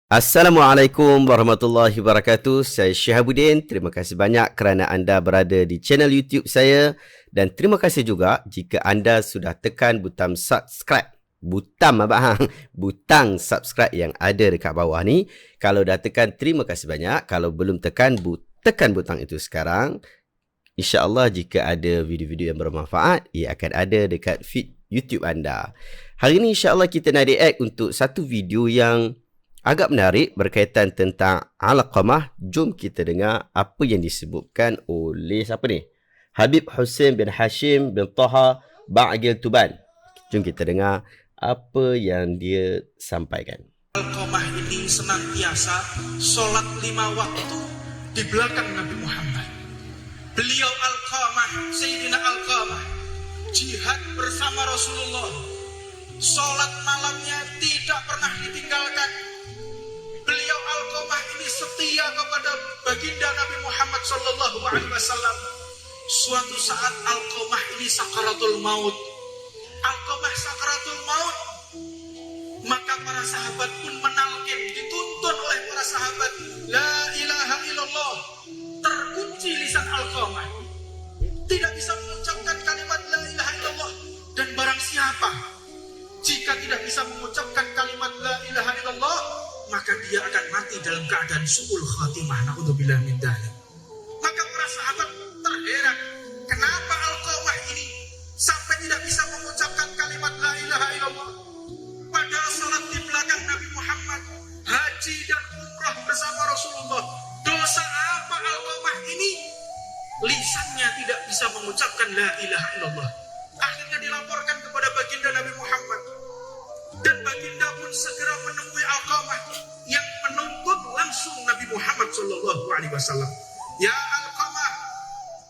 Assalamualaikum warahmatullahi wabarakatuh. Saya Syihabuddin. Terima kasih banyak kerana anda berada di channel YouTube saya. Dan terima kasih juga jika anda sudah tekan butang subscribe. Butang subscribe yang ada dekat bawah ni. Kalau dah tekan, terima kasih banyak. Kalau belum tekan, tekan butang itu sekarang. InsyaAllah jika ada video-video yang bermanfaat, ia akan ada dekat feed YouTube anda. Hari ini insyaAllah kita nak react untuk satu video yang agak menarik berkaitan tentang Alqamah. Jom kita dengar apa yang disebutkan oleh siapa ni? Habib Hussein bin Hashim bin Taha Ba'gil Tuban. Jom kita dengar apa yang dia sampaikan. Alqamah ini senantiasa sholat 5 waktu di belakang Nabi Muhammad. Beliau Alqamah, Sayyidina Alqamah, jihad bersama Rasulullah. Sholat malamnya tidak pernah ditinggalkan. Beliau Alqamah ini setia kepada baginda Nabi Muhammad sallallahu alaihi wasallam. Suatu saat Alqamah ini sakaratul maut. Alqamah sakaratul maut. Maka para sahabat pun menalkin, dituntun oleh para sahabat, la ilaha illallah. Terkunci lisan Alqamah. Tidak bisa mengucapkan kalimat la ilaha illallah. Dan barang siapa jika tidak bisa mengucapkan kalimat la ilaha illallah, maka dia akan mati dalam keadaan su'ul khatimah. Na'udzubillah min dzalik. Maka para sahabat terheran, kenapa Alqamah ini sampai tidak bisa mengucapkan kalimat la ilaha illallah, padahal salat di belakang Nabi Muhammad, haji dan umrah bersama Rasulullah. Dosa apa Alqamah ini lisannya tidak bisa mengucapkan la ilaha illallah? Akhirnya dilaporkan kepada baginda Nabi Muhammad, dan baginda pun segera menemui Alqamah yang menuntut langsung Nabi Muhammad sallallahu alaihi wasallam. Ya Alqamah,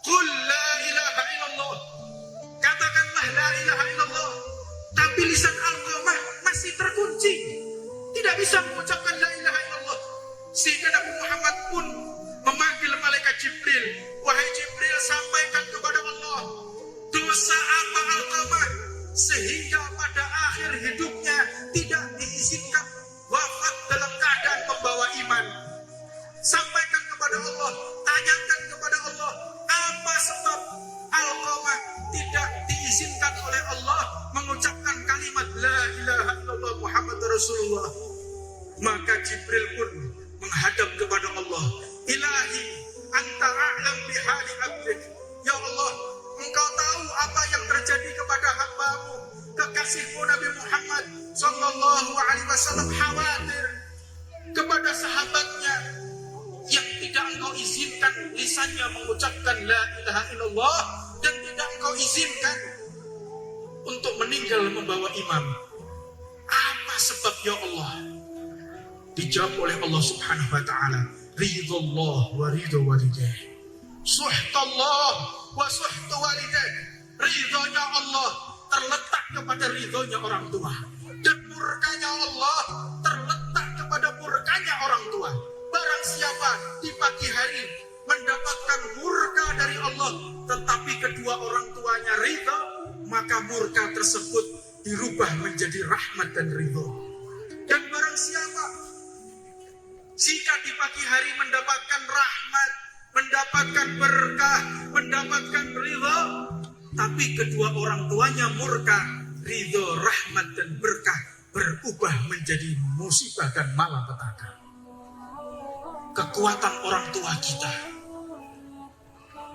qul la ilaha illallah. Katakanlah la ilaha illallah. Tapi lisan Alqamah masih terkunci, tidak bisa mengucapkan la ilaha illallah. Sehingga Nabi Muhammad pun memanggil malaikat Jibril. Wahai Jibril, sampaikan kepada Allah, dosa apa Alqamah sehingga pada akhir hidupnya tidak diizinkan wafat dalam keadaan membawa iman. Sampaikan kepada Allah, tanyakan kepada Allah, apa sebab Alqamah tidak diizinkan oleh Allah mengucapkan kalimat la ilaha illallah Muhammad Rasulullah. Maka Jibril pun menghadap kepada Allah, Ilahi, anta a'lam bihali abdik. Ya Allah, Engkau tahu apa yang terjadi kepada hamba-Mu, kekasihmu Nabi Muhammad sallallahu alaihi wasallam khawatir kepada sahabatnya yang tidak Engkau izinkan lisannya mengucapkan la ilaha illallah dan tidak Engkau izinkan untuk meninggal membawa imam. Apa sebab ya Allah? Dijawab oleh Allah Subhanahu wa taala, ridallah wa ridha walidayh. Suhtallah wa suhtu walidayh. Ridhonya Allah terletak kepada ridhonya orang tua, dan murkanya Allah terletak kepada murkanya orang tua. Barang siapa di pagi hari mendapatkan murka dari Allah, tetapi kedua orang tuanya ridha, maka murka tersebut dirubah menjadi rahmat dan ridho. Dan barang siapa jika di pagi hari mendapatkan rahmat, mendapatkan berkah, mendapatkan ridho, tapi kedua orang tuanya murka, ridho, rahmat dan berkah berubah menjadi musibah dan malapetaka. Kekuatan orang tua kita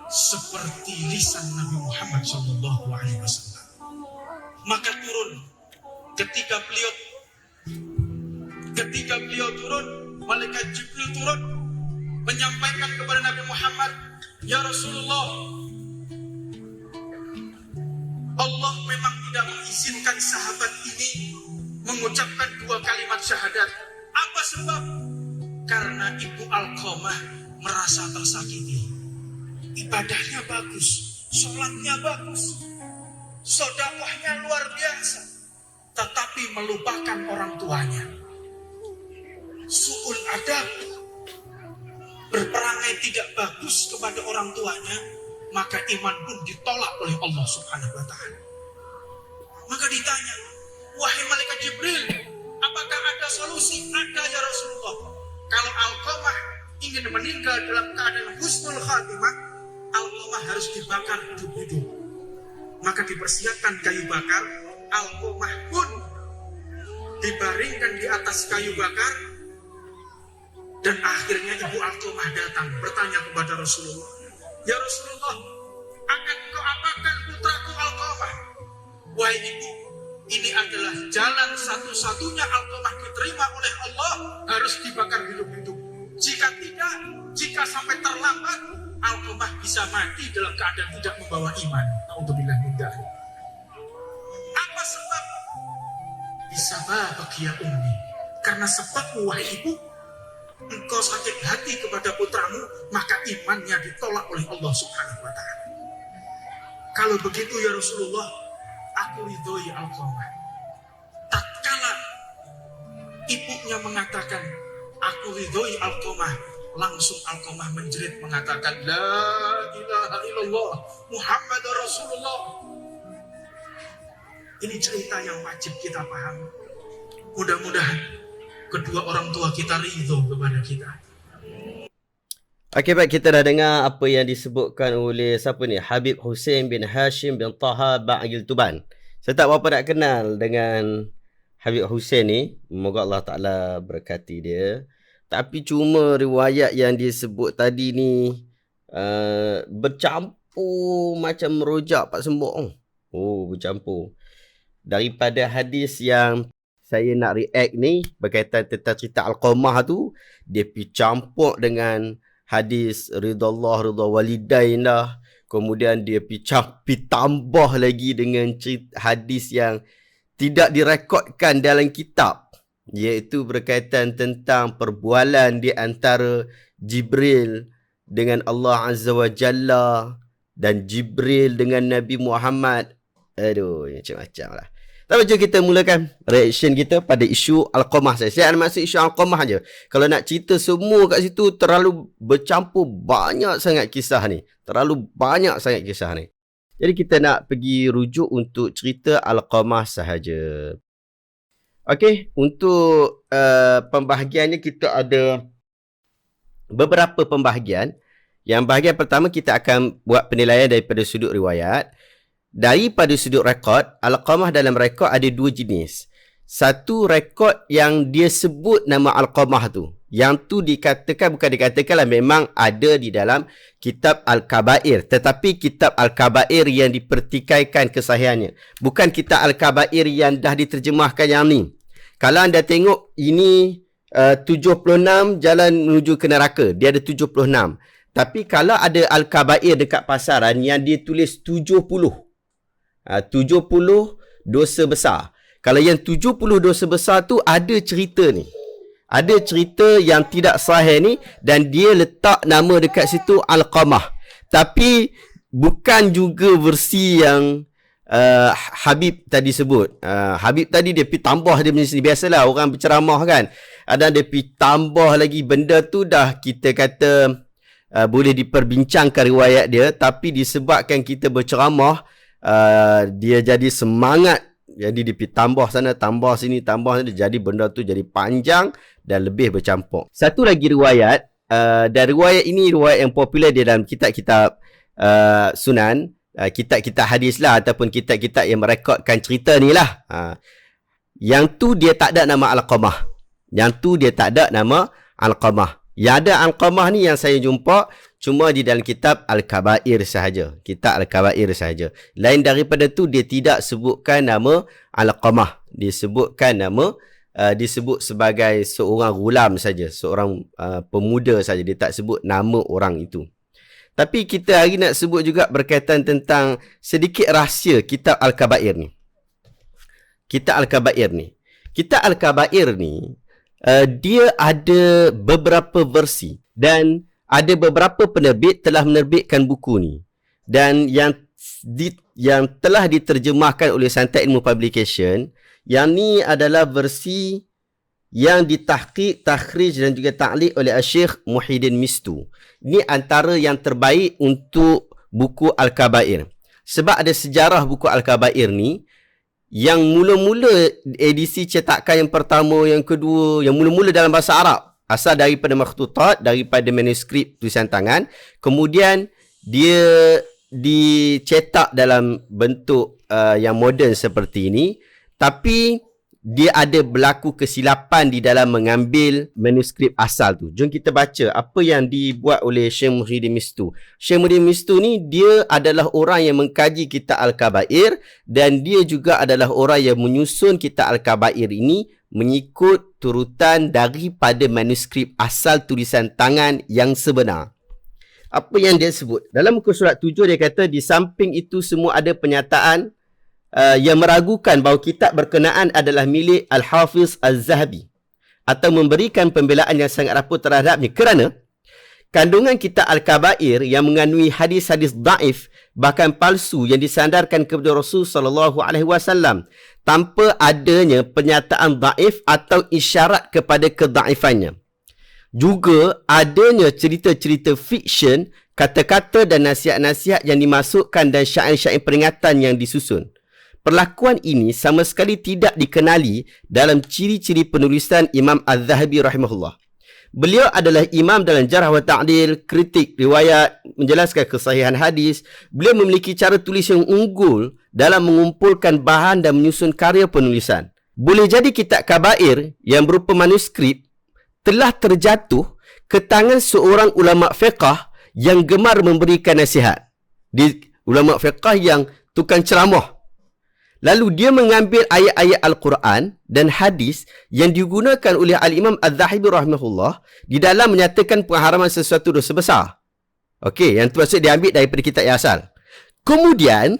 seperti lisan Nabi Muhammad sallallahu alaihi wasallam. Maka turun ketika beliau turun, malaikat Jibril turun menyampaikan kepada Nabi Muhammad, ya Rasulullah, Allah memang tidak mengizinkan sahabat ini mengucapkan 2 kalimat syahadat. Apa sebab? Karena ibu Alqamah merasa tersakiti. Ibadahnya bagus, sholatnya bagus, sedekahnya luar biasa, tetapi melupakan orang tuanya. Su'ul adab, berperangai tidak bagus kepada orang tuanya, maka iman pun ditolak oleh Allah Subhanahu wa taala. Maka ditanya, wahai malaikat Jibril, apakah ada solusi? Ada ya Rasulullah. ingin meninggal dalam keadaan husnul khatimah, Alqamah harus dibakar hidup-hidup. Maka dipersiapkan kayu bakar, Alqamah pun dibaringkan di atas kayu bakar, dan akhirnya ibu Alqamah datang bertanya kepada Rasulullah, "Ya Rasulullah, akan kau apakan putraku Alqamah?" "Wahai ibu, ini adalah jalan satu-satunya Alqamah diterima oleh Allah, harus dibakar hidup-hidup. Jika tidak, jika sampai terlambat, Alqamah bisa mati dalam keadaan tidak membawa iman." Na'udzubillah min dzalik. Apa sebab? Bisabab ya ummi. Karena sebabmu wahai ibu, engkau sakit hati kepada putramu, maka imannya ditolak oleh Allah Subhanahu wa ta'ala. Kalau begitu ya Rasulullah, aku ridhoi Alqamah. Tatkala ibunya mengatakan, aku ridhoi Alqamah, langsung Alqamah menjerit mengatakan, la ilaha illallah Muhammad Rasulullah. Ini cerita yang wajib kita pahami. Mudah-mudahan kedua orang tua kita ridho kepada kita. Okey, baik, kita dah dengar apa yang disebutkan oleh siapa ni? Habib Hussein bin Hashim bin Taha Ba'il Tuban. Saya tak berapa nak kenal dengan Habib Hussein ni. Moga Allah Ta'ala berkati dia. Tapi cuma riwayat yang disebut tadi ni bercampur macam merojak Pak Sembok. Oh, bercampur. Daripada hadis yang saya nak react ni berkaitan tentang cerita Alqamah tu, dia pergi campur dengan hadis ridha Allah, ridha walidain dah. Kemudian dia pergi tambah lagi dengan hadis yang tidak direkodkan dalam kitab, iaitu berkaitan tentang perbualan di antara Jibril dengan Allah Azza wa Jalla dan Jibril dengan Nabi Muhammad. Aduh, macam-macam lah. Tapi jom kita mulakan reaction kita pada isu Alqamah saya. Saya ada maksud isu Alqamah je. Kalau nak cerita semua kat situ, terlalu bercampur banyak sangat kisah ni. Terlalu banyak sangat kisah ni. Jadi kita nak pergi rujuk untuk cerita Alqamah sahaja. Okey, untuk pembahagiannya kita ada beberapa pembahagian. Yang bahagian pertama kita akan buat penilaian daripada sudut riwayat. Daripada sudut rekod, Alqamah dalam rekod ada dua jenis. Satu rekod yang dia sebut nama Alqamah tu. Yang tu dikatakan, bukan dikatakan lah, memang ada di dalam kitab Al-Kabair. Tetapi kitab Al-Kabair yang dipertikaikan kesahihannya. Bukan kitab Al-Kabair yang dah diterjemahkan yang ni. Kalau anda tengok ini 76 jalan menuju ke neraka. Dia ada 76. Tapi kalau ada Al-Kabair dekat pasaran yang dia tulis 70. 70 dosa besar. Kalau yang 70 dosa besar tu ada cerita ni. Ada cerita yang tidak sahih ni dan dia letak nama dekat situ Alqamah. Tapi bukan juga versi yang Habib tadi sebut. Habib tadi dia pergi tambah dia punya sendiri. Biasalah orang berceramah kan. Ada dia pergi tambah lagi benda tu dah kita kata boleh diperbincangkan riwayat dia. Tapi disebabkan kita berceramah, dia jadi semangat, jadi dia pergi tambah sana, tambah sini, tambah sini, jadi benda tu jadi panjang dan lebih bercampur. Satu lagi riwayat, dan riwayat ini riwayat yang popular di dalam kitab-kitab sunan, kitab-kitab hadis lah, ataupun kitab-kitab yang merekodkan cerita ni lah. Yang tu dia tak ada nama Alqamah. Yang tu dia tak ada nama Alqamah. Yang ada Alqamah ni yang saya jumpa cuma di dalam kitab Al-Kabair sahaja. Kitab Al-Kabair sahaja. Lain daripada tu dia tidak sebutkan nama Alqamah. Disebutkan nama disebut sebagai seorang gulam saja, seorang pemuda saja. Dia tak sebut nama orang itu. Tapi kita hari nak sebut juga berkaitan tentang sedikit rahsia kitab Al-Kabair ni. Kitab Al-Kabair ni. Kitab Al-Kabair ni dia ada beberapa versi dan ada beberapa penerbit telah menerbitkan buku ni. Dan yang telah diterjemahkan oleh Santai Ilmu Publication, yang ni adalah versi yang ditahqiq, takhrij dan juga ta'liq oleh Syekh Muhyiddin Mistu. Ini antara yang terbaik untuk buku Al-Kabair. Sebab ada sejarah buku Al-Kabair ni, yang mula-mula edisi cetakan yang pertama, yang kedua, yang mula-mula dalam bahasa Arab, asal daripada makhtutat, daripada manuskrip tulisan tangan, kemudian dia dicetak dalam bentuk yang moden seperti ini, tapi dia ada berlaku kesilapan di dalam mengambil manuskrip asal tu. Jom kita baca apa yang dibuat oleh Syekh Muhyiddin Mistu. Syekh Muhyiddin Mistu ni dia adalah orang yang mengkaji kitab Al-Kabair, dan dia juga adalah orang yang menyusun kitab Al-Kabair ini mengikut turutan daripada manuskrip asal tulisan tangan yang sebenar. Apa yang dia sebut? Dalam muka surat 7 dia kata, di samping itu semua ada penyataan yang meragukan bahawa kitab berkenaan adalah milik Al-Hafiz Az-Zahabi atau memberikan pembelaan yang sangat rapuh terhadapnya, kerana kandungan kitab Al-Kabair yang mengandungi hadis-hadis daif bahkan palsu yang disandarkan kepada Rasul SAW tanpa adanya penyataan daif atau isyarat kepada kedaifannya. Juga adanya cerita-cerita fiksyen, kata-kata dan nasihat-nasihat yang dimasukkan dan syair-syair peringatan yang disusun. Perlakuan ini sama sekali tidak dikenali dalam ciri-ciri penulisan Imam Az-Zahabi rahimahullah. Beliau adalah imam dalam jarh wa ta'dil, kritik riwayat, menjelaskan kesahihan hadis. Beliau memiliki cara tulis yang unggul dalam mengumpulkan bahan dan menyusun karya penulisan. Boleh jadi kitab Kabair yang berupa manuskrip telah terjatuh ke tangan seorang ulama fiqah yang gemar memberikan nasihat. Ulama fiqah yang tukang ceramah. Lalu dia mengambil ayat-ayat Al-Quran dan hadis yang digunakan oleh Al-Imam Az-Zahabi rahimahullah di dalam menyatakan pengharaman sesuatu dosa besar. Okey, yang tu maksud dia ambil daripada kitab yang asal. Kemudian,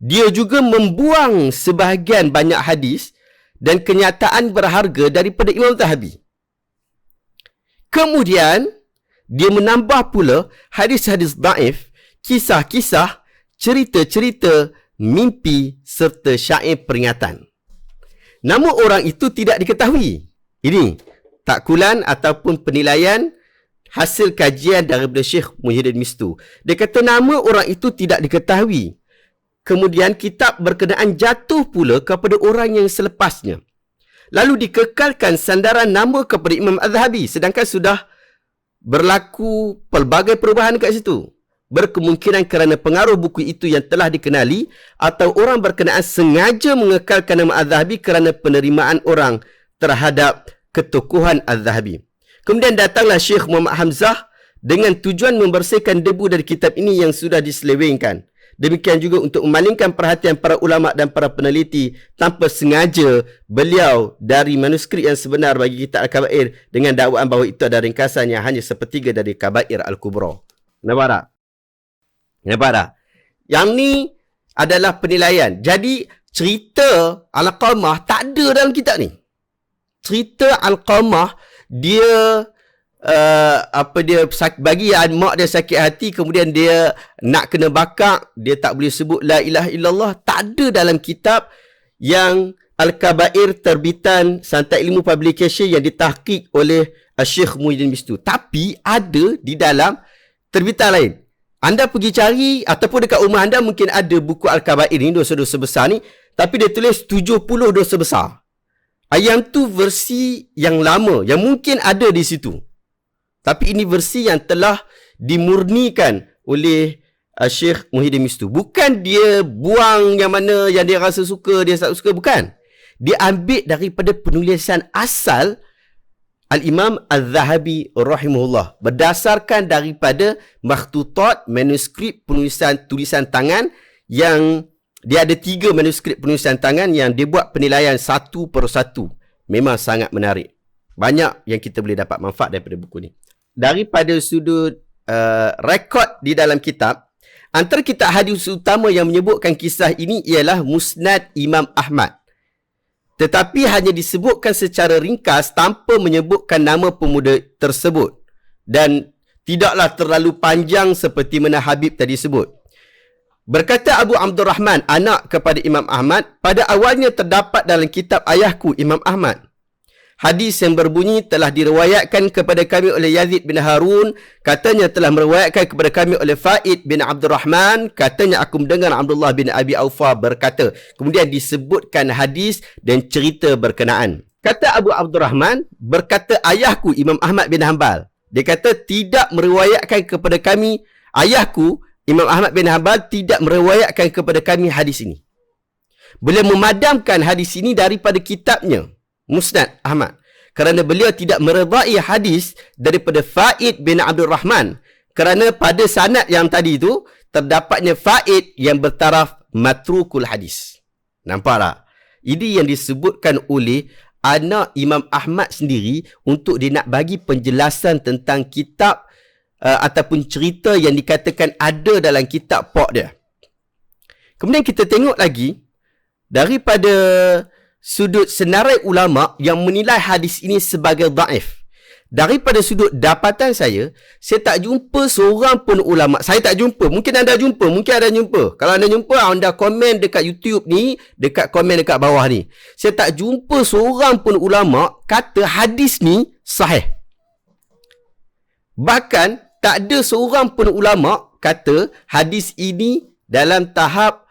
dia juga membuang sebahagian banyak hadis dan kenyataan berharga daripada Imam Zahabi. Kemudian, dia menambah pula hadis-hadis daif, kisah-kisah, cerita-cerita, mimpi serta syair peringatan. Nama orang itu tidak diketahui. Ini takkulan ataupun penilaian hasil kajian daripada Syekh Muhyiddin Mistu. Dia kata nama orang itu tidak diketahui. Kemudian kitab berkenaan jatuh pula kepada orang yang selepasnya. Lalu dikekalkan sandaran nama kepada Imam Az-Zahabi, sedangkan sudah berlaku pelbagai perubahan kat situ. Berkemungkinan kerana pengaruh buku itu yang telah dikenali, atau orang berkenaan sengaja mengekalkan nama Az-Zahabi kerana penerimaan orang terhadap ketokohan Az-Zahabi. Kemudian datanglah Syekh Muhammad Hamzah dengan tujuan membersihkan debu dari kitab ini yang sudah diselewengkan. Demikian juga untuk memalingkan perhatian para ulama dan para peneliti tanpa sengaja beliau dari manuskrip yang sebenar bagi kitab Al-Kabair dengan dakwaan bahawa itu ada ringkasan yang hanya sepertiga dari Kabair Al-Kubra. Nampak tak? Nampak tak? Yang ni adalah penilaian. Jadi cerita Al-Qamah tak ada dalam kitab ni. Cerita Al-Qamah dia dia bagi mak dia sakit hati, kemudian dia nak kena bakar, dia tak boleh sebut la ilaha illallah. Tak ada dalam kitab yang Al-Kabair terbitan Santai Ilmu Publication yang ditahqiq oleh Syekh Muhyiddin Mistu. Tapi ada di dalam terbitan lain. Anda pergi cari ataupun dekat rumah anda mungkin ada buku Al-Kabair ni, dosa-dosa besar ni, tapi dia tulis 70 dosa besar. Yang tu versi yang lama yang mungkin ada di situ. Tapi ini versi yang telah dimurnikan oleh Syekh Muhyiddin Mistu. Bukan dia buang yang mana yang dia rasa suka, dia tak suka, bukan. Dia ambil daripada penulisan asal Al-Imam Az-Zahabi rahimahullah, berdasarkan daripada makhtutat, manuskrip tulisan tangan yang dia ada 3 manuskrip penulisan tangan yang dia buat penilaian satu per satu. Memang sangat menarik. Banyak yang kita boleh dapat manfaat daripada buku ni. Daripada sudut rekod di dalam kitab, antara kitab hadis utama yang menyebutkan kisah ini ialah Musnad Imam Ahmad. Tetapi hanya disebutkan secara ringkas tanpa menyebutkan nama pemuda tersebut. Dan tidaklah terlalu panjang seperti mana Habib tadi sebut. Berkata Abu Abdurrahman, anak kepada Imam Ahmad, pada awalnya terdapat dalam kitab ayahku Imam Ahmad hadis yang berbunyi telah diriwayatkan kepada kami oleh Yazid bin Harun, katanya telah meriwayatkan kepada kami oleh Faid bin Abdurrahman, katanya aku mendengar Abdullah bin Abi Aufa berkata. Kemudian disebutkan hadis dan cerita berkenaan. Kata Abu Abdurrahman, berkata ayahku Imam Ahmad bin Hanbal. Dia kata tidak meriwayatkan kepada kami, ayahku Imam Ahmad bin Hanbal tidak meriwayatkan kepada kami hadis ini. Beliau memadamkan hadis ini daripada kitabnya, Musnad Ahmad. Kerana beliau tidak meredai hadis daripada Faid bin Abdul Rahman. Kerana pada sanad yang tadi itu, terdapatnya Faid yang bertaraf matrukul hadis. Nampak tak? Ini yang disebutkan oleh anak Imam Ahmad sendiri untuk dia nak bagi penjelasan tentang kitab ataupun cerita yang dikatakan ada dalam kitab Pak dia. Kemudian kita tengok lagi daripada sudut senarai ulama yang menilai hadis ini sebagai dhaif. Daripada sudut dapatan saya tak jumpa seorang pun ulama. Saya tak jumpa. Mungkin anda jumpa. Mungkin anda jumpa. Kalau anda jumpa, anda komen dekat YouTube ni, dekat komen dekat bawah ni. Saya tak jumpa seorang pun ulama kata hadis ni sahih. Bahkan, tak ada seorang pun ulama kata hadis ini dalam tahap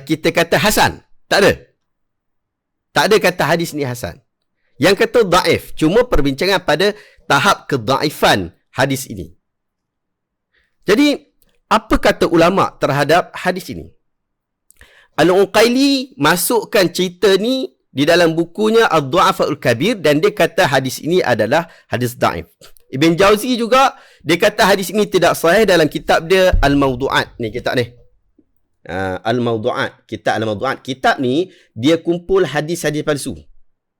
kita kata hasan. Tak ada. Tak ada kata hadis ni hasan. Yang kata dhaif, cuma perbincangan pada tahap kedhaifan hadis ini. Jadi, apa kata ulama terhadap hadis ini? Al-Uqaili masukkan cerita ni di dalam bukunya Ad-Du'afa'ul Kabir dan dia kata hadis ini adalah hadis dhaif. Ibn Jauzi juga, dia kata hadis ini tidak sahih dalam kitab dia Al-Mawdu'at. Ni kitab ni. Al-Mawdu'at. Kitab Al-Mawdu'at. Kitab ni, dia kumpul hadis-hadis palsu.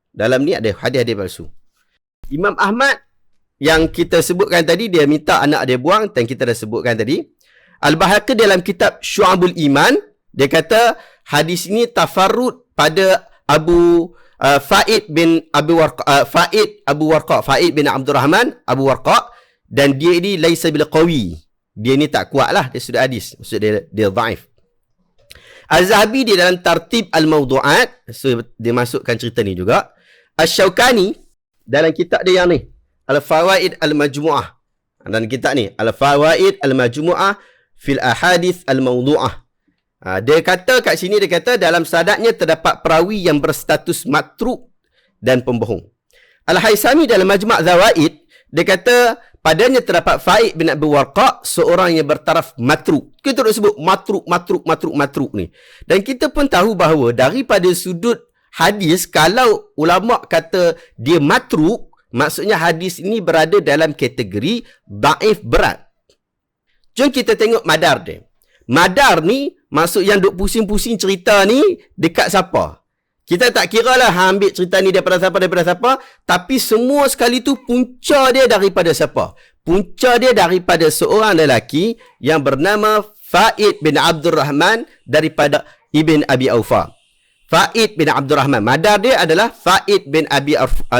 Dalam ni ada hadis-hadis palsu. Imam Ahmad yang kita sebutkan tadi, dia minta anak dia buang dan kita dah sebutkan tadi. Al-Bahaqi dalam kitab Syu'abul Iman, dia kata hadis ini tafarrud pada Faid bin Abu Warqa, Faid bin Abdurrahman Abu Warqa, dan dia ini laisa bil qawi. Dia ni tak kuat lah, dia sudah hadis. Maksud dia dhaif. Az-Zahabi di dalam Tartib Al-Mawdu'at, so dia masukkan cerita ni juga. Asy-Syaukani dalam kitab dia yang ni, Al-Fawaid Al-Majmu'ah. Dalam kitab ni, Al-Fawaid Al-Majmu'ah fil Ahadith Al-Mawdu'ah. Dia kata kat sini, dia kata dalam sanadnya terdapat perawi yang berstatus matruk dan pembohong. Al-Haisami dalam Majmu' Zawaid, dia kata padanya terdapat Faid bin Abu Warqa, seorang yang bertaraf matruk. Kita duk sebut matruk ni. Dan kita pun tahu bahawa daripada sudut hadis, kalau ulama kata dia matruk, maksudnya hadis ini berada dalam kategori dhaif berat. Jom kita tengok madar dia. Madar ni, maksud yang duk pusing-pusing cerita ni, dekat siapa? Kita tak kira lah ambil cerita ni daripada siapa, tapi semua sekali tu punca dia daripada siapa? Punca dia daripada seorang lelaki yang bernama Faid bin Abdurrahman daripada Ibn Abi Aufa. Faid bin Abdurrahman. Madar dia adalah Faid bin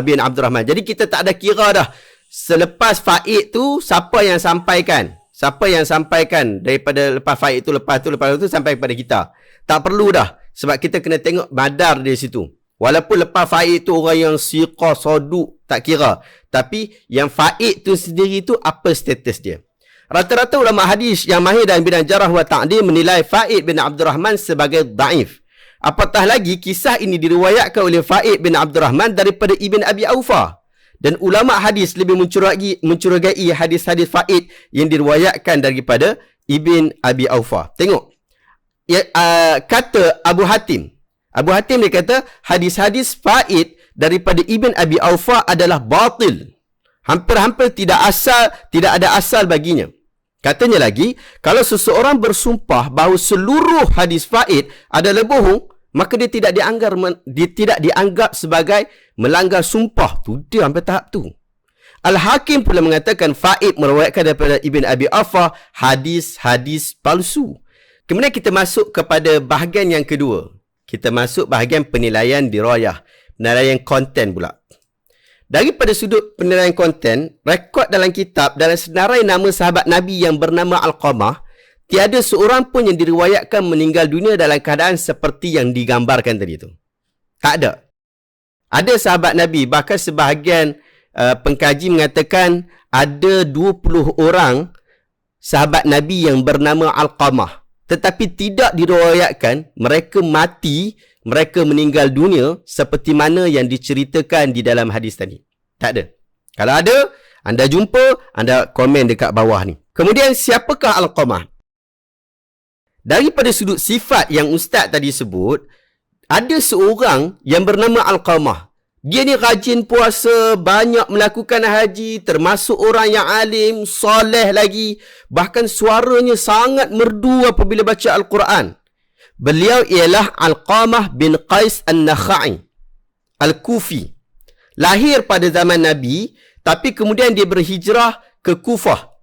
bin Abdurrahman. Jadi kita tak ada kira dah. Selepas Faid tu, siapa yang sampaikan? Siapa yang sampaikan daripada lepas Faid tu, lepas tu sampai kepada kita. Tak perlu dah. Sebab kita kena tengok madar di situ. Walaupun lepas Faid tu orang yang siqah, soduk, tak kira. Tapi yang Faid tu sendiri tu, apa status dia? Rata-rata ulama hadis yang mahir dalam bidang jarah wa ta'dil menilai Faid bin Abdurrahman sebagai dhaif. Apatah lagi, kisah ini diriwayatkan oleh Faid bin Abdurrahman daripada Ibn Abi Aufa. Dan ulama hadis lebih mencurigai hadis-hadis Faid yang diriwayatkan daripada Ibn Abi Aufa. Tengok. Kata Abu Hatim. Abu Hatim dia kata, hadis-hadis Faid daripada Ibn Abi Aufa adalah batil. Hampir-hampir tidak ada asal baginya. Katanya lagi, kalau seseorang bersumpah bahawa seluruh hadis Faid adalah bohong, maka dia tidak dianggap sebagai melanggar sumpah. Tu dia sampai tahap tu. Al-Hakim pula mengatakan Faid meriwayatkan daripada Ibn Abi Aufa hadis-hadis palsu. Kemudian kita masuk kepada bahagian yang kedua. Kita masuk bahagian penilaian dirayah. Penilaian konten pula. Daripada sudut penilaian konten, rekod dalam kitab, dalam senarai nama sahabat Nabi yang bernama Alqamah, tiada seorang pun yang diriwayatkan meninggal dunia dalam keadaan seperti yang digambarkan tadi tu. Tak ada. Ada sahabat Nabi, bahkan sebahagian pengkaji mengatakan ada 20 orang sahabat Nabi yang bernama Alqamah. Tetapi tidak diriwayatkan mereka mati mereka meninggal dunia seperti mana yang diceritakan di dalam hadis tadi. Tak ada. Kalau ada, anda jumpa, anda komen dekat bawah ni. Kemudian, siapakah Alqamah? Daripada sudut sifat yang Ustaz tadi sebut, ada seorang yang bernama Alqamah. Dia ni rajin puasa, banyak melakukan haji, termasuk orang yang alim, soleh lagi. Bahkan suaranya sangat merdu apabila baca Al-Quran. Beliau ialah Alqamah bin Qais An-Nakha'i, Al-Kufi. Lahir pada zaman Nabi, tapi kemudian dia berhijrah ke Kufah.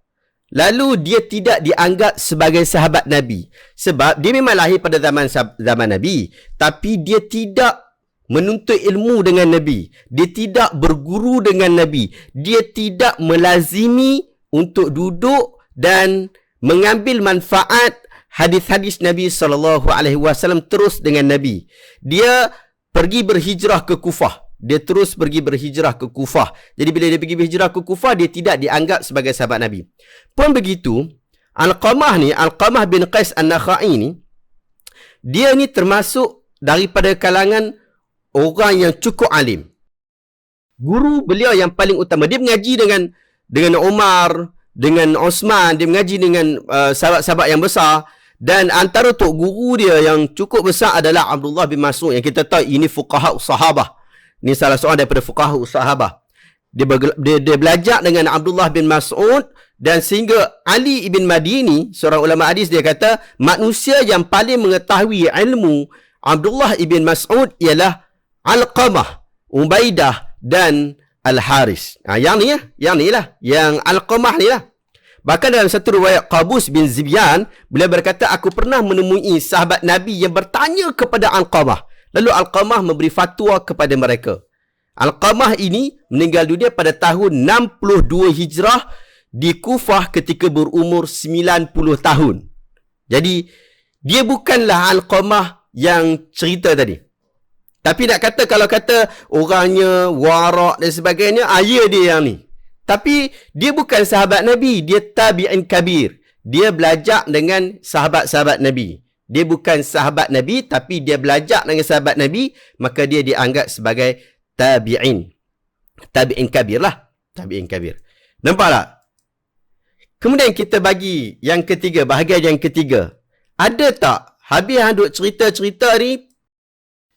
Lalu dia tidak dianggap sebagai sahabat Nabi. Sebab dia memang lahir pada zaman Nabi, tapi dia tidak menuntut ilmu dengan Nabi. Dia tidak berguru dengan Nabi. Dia tidak melazimi untuk duduk dan mengambil manfaat hadis-hadis Nabi SAW terus dengan Nabi. Dia pergi berhijrah ke Kufah. Dia terus pergi berhijrah ke Kufah. Jadi bila dia pergi berhijrah ke Kufah, dia tidak dianggap sebagai sahabat Nabi. Pun begitu, Alqamah bin Qais An-Nakha'i ni, dia ni termasuk daripada kalangan orang yang cukup alim. Guru beliau yang paling utama. Dia mengaji dengan Umar, dengan Osman. Dia mengaji dengan sahabat-sahabat yang besar. Dan antara tok guru dia yang cukup besar adalah Abdullah bin Mas'ud. Yang kita tahu ini fuqaha sahabah. Ini salah seorang daripada fuqaha sahabah. Dia belajar dengan Abdullah bin Mas'ud. Dan sehingga Ali ibn Madini, seorang ulama hadis, dia kata manusia yang paling mengetahui ilmu Abdullah ibn Mas'ud ialah Alqamah, Ubaidah dan Al-Haris. Yang ni lah. Yang Alqamah ni lah. Bahkan dalam satu riwayat Qabus bin Zibyan, beliau berkata, aku pernah menemui sahabat Nabi yang bertanya kepada Alqamah. Lalu Alqamah memberi fatwa kepada mereka. Alqamah ini meninggal dunia pada tahun 62 Hijrah di Kufah ketika berumur 90 tahun. Jadi, dia bukanlah Alqamah yang cerita tadi. Tapi nak kata, kalau kata orangnya warak dan sebagainya, ya dia yang ni. Tapi dia bukan sahabat Nabi, dia tabi'in kabir. Dia belajar dengan sahabat-sahabat Nabi. Dia bukan sahabat Nabi, tapi dia belajar dengan sahabat Nabi, maka dia dianggap sebagai tabi'in. Tabi'in kabir lah. Tabi'in kabir. Nampak tak? Kemudian kita bagi yang ketiga, bahagian yang ketiga. Ada tak habis duk cerita-cerita ni,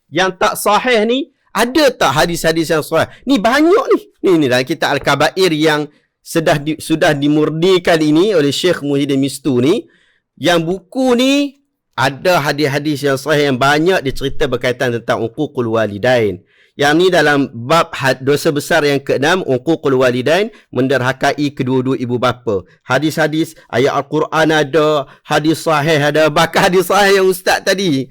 yang tak sahih ni, ada tak hadis-hadis yang sahih? Ni banyak ni. Ni dalam kitab Al-Kabair yang sudah dimurnikan ini oleh Syekh Muhyiddin Mistu ni. Yang buku ni ada hadis-hadis yang sahih yang banyak dicerita berkaitan tentang uququl walidain. Yang ni dalam bab dosa besar yang ke-6, uququl walidain, menderhakai kedua-dua ibu bapa. Hadis-hadis ayat Al-Quran ada, hadis sahih ada, bahkan hadis sahih yang ustaz tadi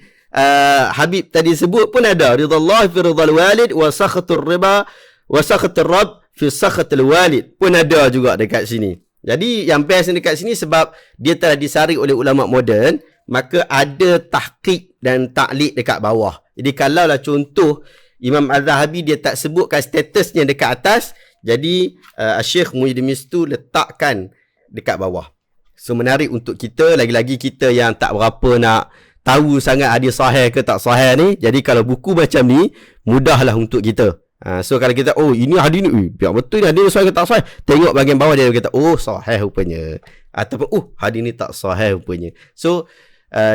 Habib tadi sebut pun ada. Ridallah fi ridal walid wa sakhatur riba wa sakhatur rabb fi sakhatul walid pun ada juga dekat sini. Jadi yang best dekat sini sebab dia telah disaring oleh ulama moden, maka ada tahqiq dan ta'liq dekat bawah. Jadi kalaulah contoh Imam Az-Zahabi dia tak sebutkan statusnya dekat atas, jadi Syekh Muhyiddin Mistu letakkan dekat bawah. So menarik untuk kita, lagi-lagi kita yang tak berapa nak tahu sangat hadis sahih ke tak sahih ni. Jadi kalau buku macam ni, mudahlah untuk kita. So kalau kita, ini hadis ni, biar betul ni hadis sahih ke tak sahih, tengok bahagian bawah dia kata, sahih rupanya. Ataupun, hadis ni tak sahih rupanya. So,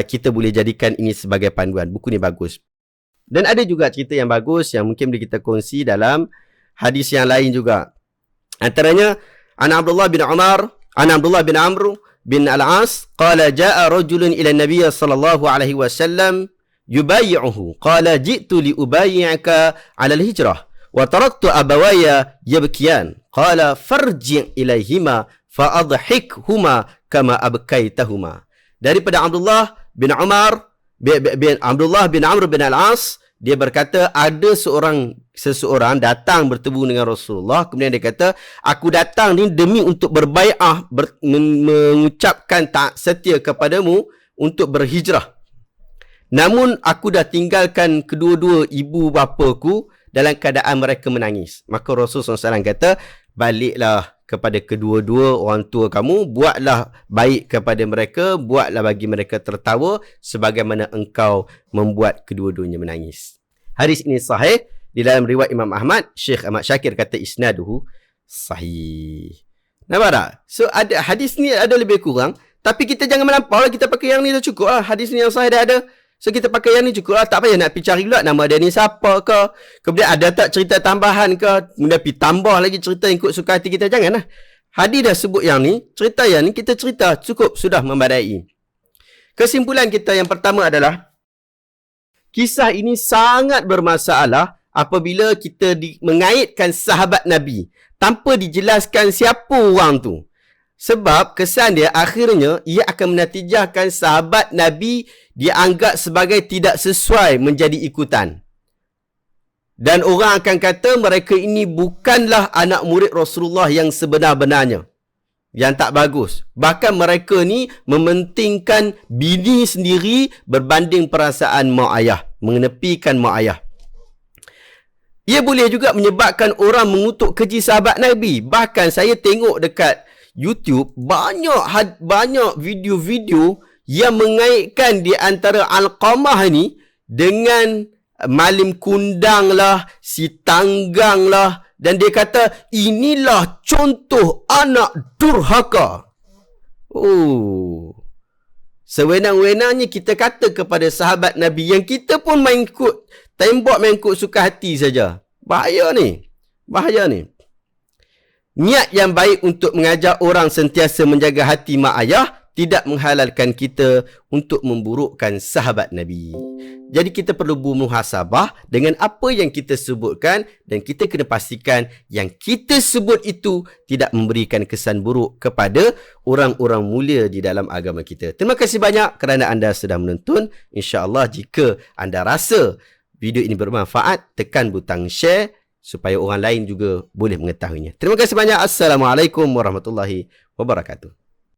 kita boleh jadikan ini sebagai panduan. Buku ni bagus. Dan ada juga cerita yang bagus yang mungkin boleh kita kongsi dalam hadis yang lain juga. Antaranya, Abdullah bin Amr bin Al-As qala jaa rajulun ila an-nabiy sallallahu alaihi wasallam yubayyi'uhu qala ji'tu li ubayyi'aka 'ala al-hijrah wa taraktu abawaya yabkiyan qala farji' ilaihima fa adhikhuma kama abkaitahuma. Daripada Abdullah bin Amr bin Al-As, dia berkata ada seseorang datang bertemu dengan Rasulullah. Kemudian dia kata, aku datang ni demi untuk berbai'ah, mengucapkan tak setia kepadamu untuk berhijrah. Namun aku dah tinggalkan kedua-dua ibu bapaku dalam keadaan mereka menangis. Maka Rasulullah SAW kata, baliklah kepada kedua-dua orang tua kamu, buatlah baik kepada mereka, buatlah bagi mereka tertawa sebagaimana engkau membuat kedua-duanya menangis. Hadis ini sahih di dalam riwayat Imam Ahmad. Syekh Ahmad Syakir kata isnaduhu sahih. Nampak tak? So ada hadis ni ada lebih kurang, tapi kita jangan melampau lah, kita pakai yang ni dah cukup lah. Hadis ni yang sahih dah ada. So kita pakai yang ni cukup lah. Tak payah nak pergi cari pula nama dia ni siapa ke. Kemudian ada tak cerita tambahan ke. Kemudian pergi tambah lagi cerita yang ikut suka hati kita. Janganlah. Hadis dah sebut yang ni. Cerita yang ni kita cerita. Cukup sudah memadai. Kesimpulan kita yang pertama adalah kisah ini sangat bermasalah apabila kita mengaitkan sahabat Nabi tanpa dijelaskan siapa orang tu. Sebab kesan dia akhirnya ia akan menatijahkan sahabat Nabi dianggap sebagai tidak sesuai menjadi ikutan. Dan orang akan kata mereka ini bukanlah anak murid Rasulullah yang sebenar-benarnya. Yang tak bagus. Bahkan mereka ni mementingkan bini sendiri berbanding perasaan mak ayah. Mengenepikan mak ayah. Ia boleh juga menyebabkan orang mengutuk keji sahabat Nabi. Bahkan saya tengok dekat YouTube banyak video-video yang mengaitkan di antara Alqamah ni dengan Malim Kundang lah, si Tanggang lah, dan dia kata inilah contoh anak durhaka. Oh. Sewenang-wenangnya kita kata kepada sahabat Nabi yang kita pun main ikut tembok, main ikut suka hati saja. Bahaya ni. Bahaya ni. Niat yang baik untuk mengajar orang sentiasa menjaga hati mak ayah tidak menghalalkan kita untuk memburukkan sahabat Nabi. Jadi kita perlu bermuhasabah dengan apa yang kita sebutkan dan kita kena pastikan yang kita sebut itu tidak memberikan kesan buruk kepada orang-orang mulia di dalam agama kita. Terima kasih banyak kerana anda sudah menonton. InsyaAllah jika anda rasa video ini bermanfaat, tekan butang share supaya orang lain juga boleh mengetahuinya. Terima kasih banyak. Assalamualaikum warahmatullahi wabarakatuh.